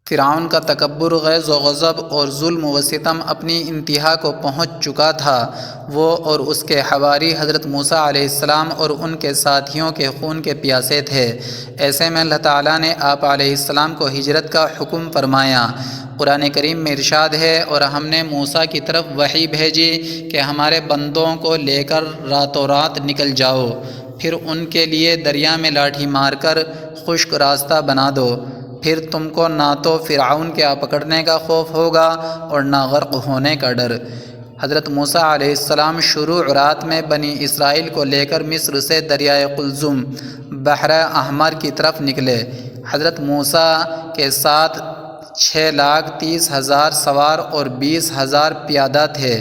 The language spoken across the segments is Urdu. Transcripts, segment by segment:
فرعون کا تکبر، غیظ و غضب اور ظلم و ستم اپنی انتہا کو پہنچ چکا تھا۔ وہ اور اس کے حواری حضرت موسیٰ علیہ السلام اور ان کے ساتھیوں کے خون کے پیاسے تھے۔ ایسے میں اللہ تعالیٰ نے آپ علیہ السلام کو ہجرت کا حکم فرمایا۔ قرآن کریم میں ارشاد ہے، اور ہم نے موسیٰ کی طرف وحی بھیجی کہ ہمارے بندوں کو لے کر راتوں رات نکل جاؤ، پھر ان کے لیے دریا میں لاٹھی مار کر خشک راستہ بنا دو، پھر تم کو نہ تو فرعون کے پکڑنے کا خوف ہوگا اور نہ غرق ہونے کا ڈر۔ حضرت موسیٰ علیہ السلام شروع رات میں بنی اسرائیل کو لے کر مصر سے دریائے قلزم بحر احمر کی طرف نکلے۔ حضرت موسیٰ کے ساتھ 6,30,000 سوار اور 20,000 پیادہ تھے۔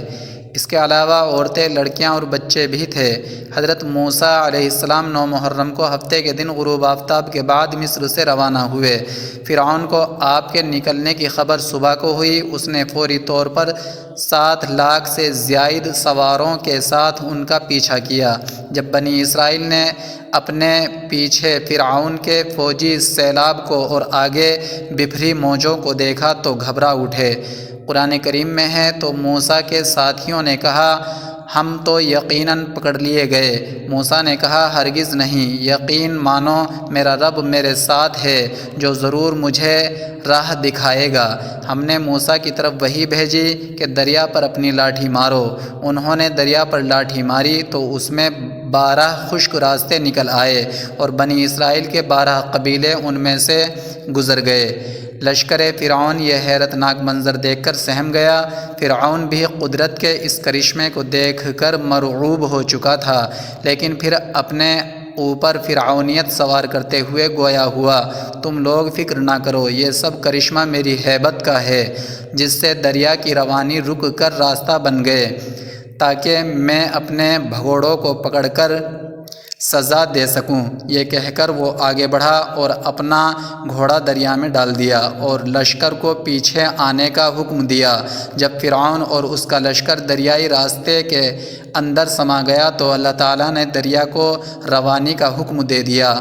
اس کے علاوہ عورتیں، لڑکیاں اور بچے بھی تھے۔ حضرت موسیٰ علیہ السلام 9 محرم کو ہفتے کے دن غروب آفتاب کے بعد مصر سے روانہ ہوئے۔ فرعون کو آپ کے نکلنے کی خبر صبح کو ہوئی۔ اس نے فوری طور پر 7 لاکھ سے زائد سواروں کے ساتھ ان کا پیچھا کیا۔ جب بنی اسرائیل نے اپنے پیچھے فرعون کے فوجی سیلاب کو اور آگے بکھری موجوں کو دیکھا تو گھبرا اٹھے۔ قرآن کریم میں ہے، تو موسیٰ کے ساتھیوں نے کہا، ہم تو یقیناً پکڑ لیے گئے۔ موسیٰ نے کہا، ہرگز نہیں، یقین مانو میرا رب میرے ساتھ ہے، جو ضرور مجھے راہ دکھائے گا۔ ہم نے موسیٰ کی طرف وحی بھیجی کہ دریا پر اپنی لاٹھی مارو۔ انہوں نے دریا پر لاٹھی ماری تو اس میں 12 خشک راستے نکل آئے، اور بنی اسرائیل کے 12 قبیلے ان میں سے گزر گئے۔ لشکر فرعون یہ حیرت ناک منظر دیکھ کر سہم گیا۔ فرعون بھی قدرت کے اس کرشمے کو دیکھ کر مرعوب ہو چکا تھا، لیکن پھر اپنے اوپر فرعونیت سوار کرتے ہوئے گویا ہوا، تم لوگ فکر نہ کرو، یہ سب کرشمہ میری ہیبت کا ہے، جس سے دریا کی روانی رک کر راستہ بن گئے، تاکہ میں اپنے بھگوڑوں کو پکڑ کر سزا دے سکوں۔ یہ کہہ کر وہ آگے بڑھا اور اپنا گھوڑا دریا میں ڈال دیا اور لشکر کو پیچھے آنے کا حکم دیا۔ جب فرعون اور اس کا لشکر دریائی راستے کے اندر سما گیا تو اللہ تعالیٰ نے دریا کو روانی کا حکم دے دیا،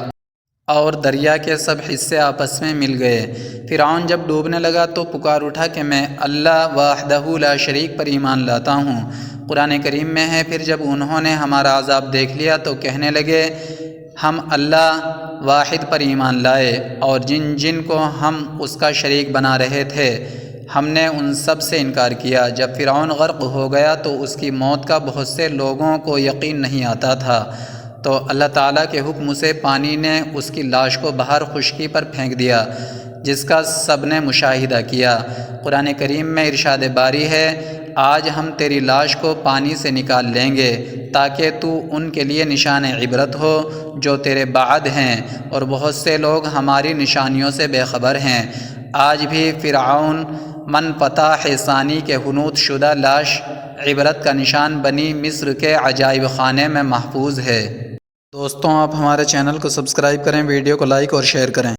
اور دریا کے سب حصے آپس میں مل گئے۔ فرعون جب ڈوبنے لگا تو پکار اٹھا کہ میں اللہ وحدہ لا شریک پر ایمان لاتا ہوں۔ قرآن کریم میں ہے، پھر جب انہوں نے ہمارا عذاب دیکھ لیا تو کہنے لگے، ہم اللہ واحد پر ایمان لائے، اور جن جن کو ہم اس کا شریک بنا رہے تھے ہم نے ان سب سے انکار کیا۔ جب فرعون غرق ہو گیا تو اس کی موت کا بہت سے لوگوں کو یقین نہیں آتا تھا، تو اللہ تعالیٰ کے حکم سے پانی نے اس کی لاش کو باہر خشکی پر پھینک دیا، جس کا سب نے مشاہدہ کیا۔ قرآن کریم میں ارشاد باری ہے، آج ہم تیری لاش کو پانی سے نکال لیں گے تاکہ تو ان کے لیے نشان عبرت ہو جو تیرے بعد ہیں، اور بہت سے لوگ ہماری نشانیوں سے بے خبر ہیں۔ آج بھی فرعون من فتح ثانی کے حنوط شدہ لاش عبرت کا نشان بنی مصر کے عجائب خانے میں محفوظ ہے۔ دوستوں، آپ ہمارے چینل کو سبسکرائب کریں، ویڈیو کو لائک اور شیئر کریں۔